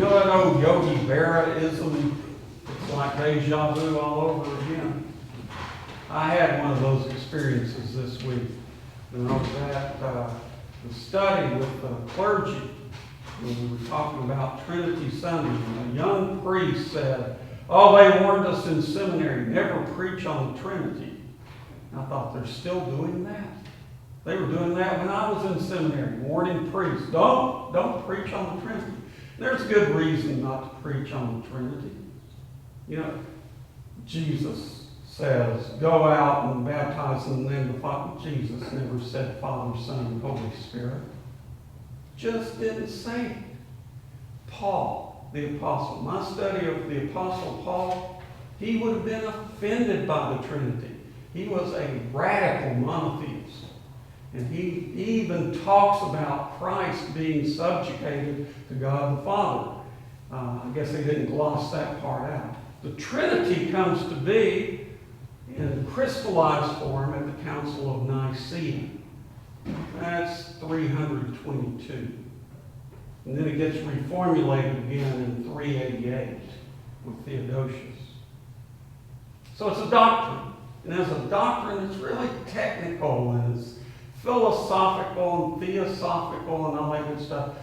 know that old Yogi Berra-ism? It's like deja vu all over again. I had one of those experiences this week. And I was at the study with the clergy. And we were talking about Trinity Sunday. And a young priest said, "Oh, they warned us in seminary, never preach on the Trinity." And I thought, they're still doing that? They were doing that when I was in seminary, warning priests, don't preach on the Trinity. There's a good reason not to preach on the Trinity. You know, Jesus says, go out and baptize in the name of the Father. Jesus never said Father, Son, and Holy Spirit. Just didn't say it. Paul, the apostle, my study of the apostle Paul, he would have been offended by the Trinity. He was a radical monotheist. And he even talks about Christ being subjugated to God the Father. I guess they didn't gloss that part out. The Trinity comes to be in crystallized form at the Council of Nicaea. That's 322. And then it gets reformulated again in 388 with Theodosius. So it's a doctrine. And as a doctrine, it's really technical and it's philosophical and theosophical and all that good stuff.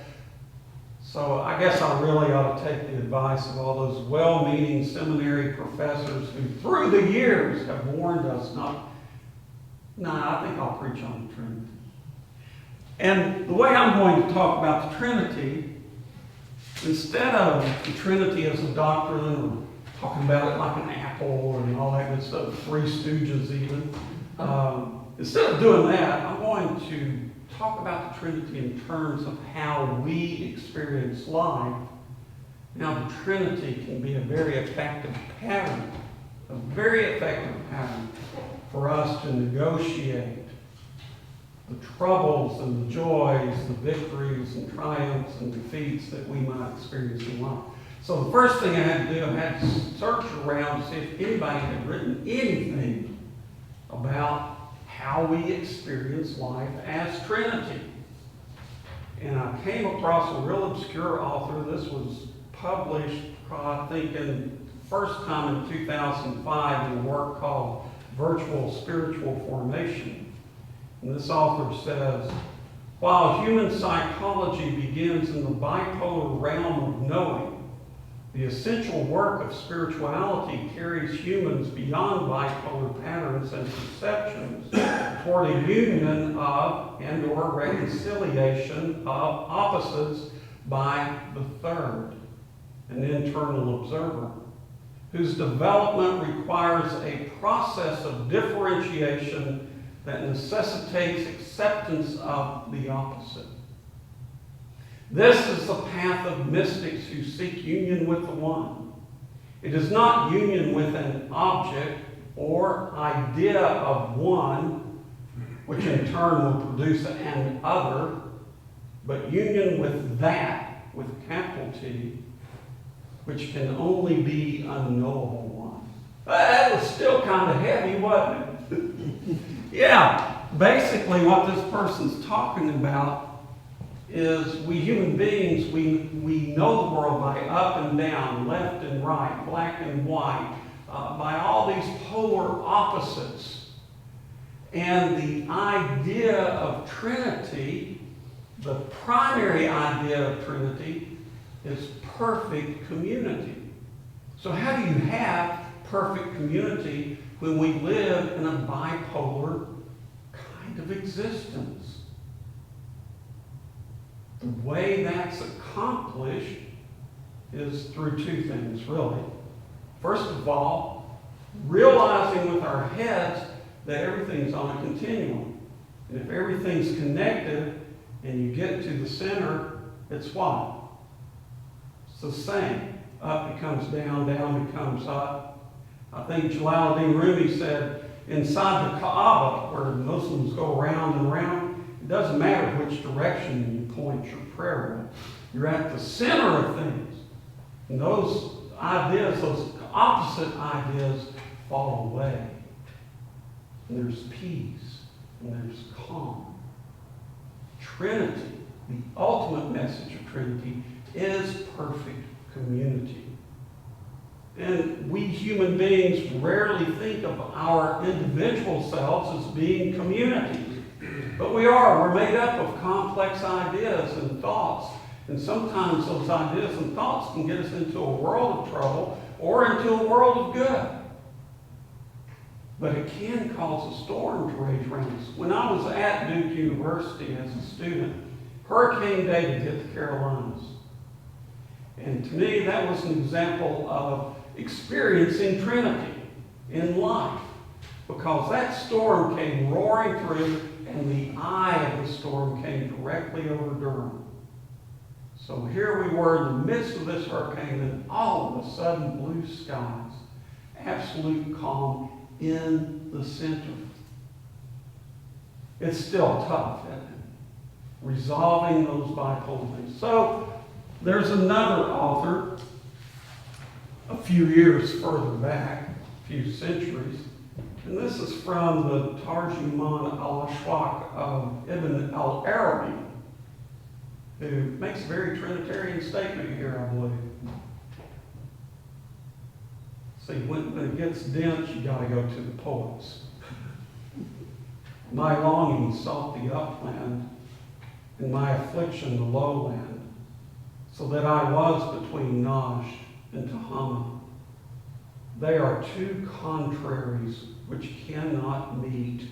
So I guess I really ought to take the advice of all those well-meaning seminary professors who through the years have warned us I think I'll preach on the Trinity. And the way I'm going to talk about the Trinity, instead of the Trinity as a doctrine, or talking about it like an apple and all that good stuff, Three Stooges even, instead of doing that, I'm going to talk about the Trinity in terms of how we experience life. Now, the Trinity can be a very effective pattern for us to negotiate the troubles and the joys, the victories and triumphs and defeats that we might experience in life. So the first thing I had to do, I had to search around to see if anybody had written anything about how we experience life as Trinity. And I came across a real obscure author. This was published, I think, first time in 2005 in a work called Virtual Spiritual Formation. And this author says, while human psychology begins in the bipolar realm of knowing, the essential work of spirituality carries humans beyond bipolar patterns and perceptions toward a union of and or reconciliation of opposites by the third, an internal observer, whose development requires a process of differentiation that necessitates acceptance of the opposite. This is the path of mystics who seek union with the one. It is not union with an object or idea of one, which in turn will produce an other, but union with that, with capital T, which can only be unknowable one. That was still kind of heavy, wasn't it? Yeah, basically what this person's talking about is we human beings, we know the world by up and down, left and right, black and white, by all these polar opposites. And the idea of Trinity, the primary idea of Trinity, is perfect community. So how do you have perfect community when we live in a bipolar kind of existence? The way that's accomplished is through two things, really. First of all, realizing with our heads that everything's on a continuum. And if everything's connected and you get to the center, it's what? It's the same. Up becomes down, down becomes up. I think Jalaluddin Rumi said, inside the Kaaba, where Muslims go around and around, it doesn't matter which direction you point your prayer at. You're at the center of things. And those ideas, those opposite ideas, fall away. And there's peace, and there's calm. Trinity, the ultimate message of Trinity, is perfect community. And we human beings rarely think of our individual selves as being community. But we are. We're made up of complex ideas and thoughts. And sometimes those ideas and thoughts can get us into a world of trouble or into a world of good. But it can cause a storm to rage around us. When I was at Duke University as a student, Hurricane David hit the Carolinas. And to me, that was an example of experiencing Trinity in life. Because that storm came roaring through, and the eye of the storm came directly over Durham. So here we were in the midst of this hurricane, and all of a sudden, blue skies, absolute calm in the center. It's still tough, isn't it? Resolving those bipolar things. So there's another author, a few years further back, a few centuries, and this is from the Tarjuman al-Ashwaq of Ibn al-Arabi, who makes a very Trinitarian statement here, I believe. See, when it gets dense, you got to go to the poets. My longing sought the upland, and my affliction the lowland, so that I was between Najd and Tehama. They are two contraries which cannot meet.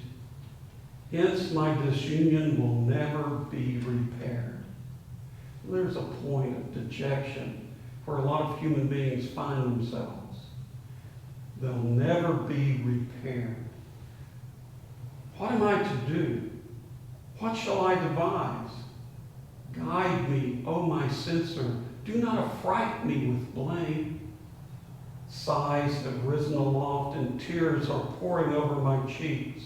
Hence my disunion will never be repaired. There's a point of dejection where a lot of human beings find themselves. They'll never be repaired. What am I to do? What shall I devise? Guide me, O my censor. Do not affright me with blame. Sighs have risen aloft and tears are pouring over my cheeks.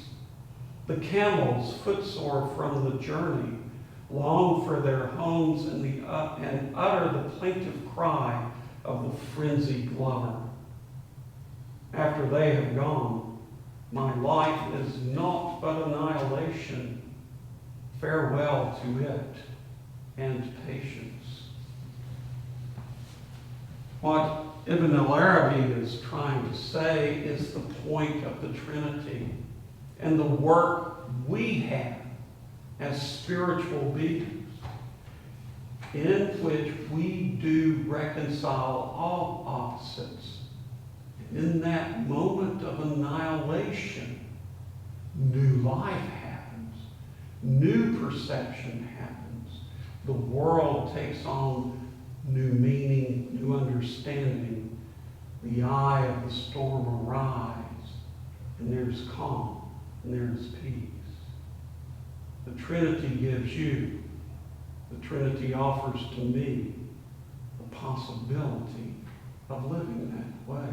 The camels, footsore from the journey, long for their homes and utter the plaintive cry of the frenzied lover. After they have gone, my life is naught but annihilation. Farewell to it and patience. What Ibn al-Arabi is trying to say is the point of the Trinity and the work we have as spiritual beings, in which we do reconcile all opposites. And in that moment of annihilation, new life happens, new perception happens. The world takes on new meaning, new understanding. The eye of the storm arrives, and there's calm, and there's peace. The Trinity gives you, the Trinity offers to me the possibility of living that way.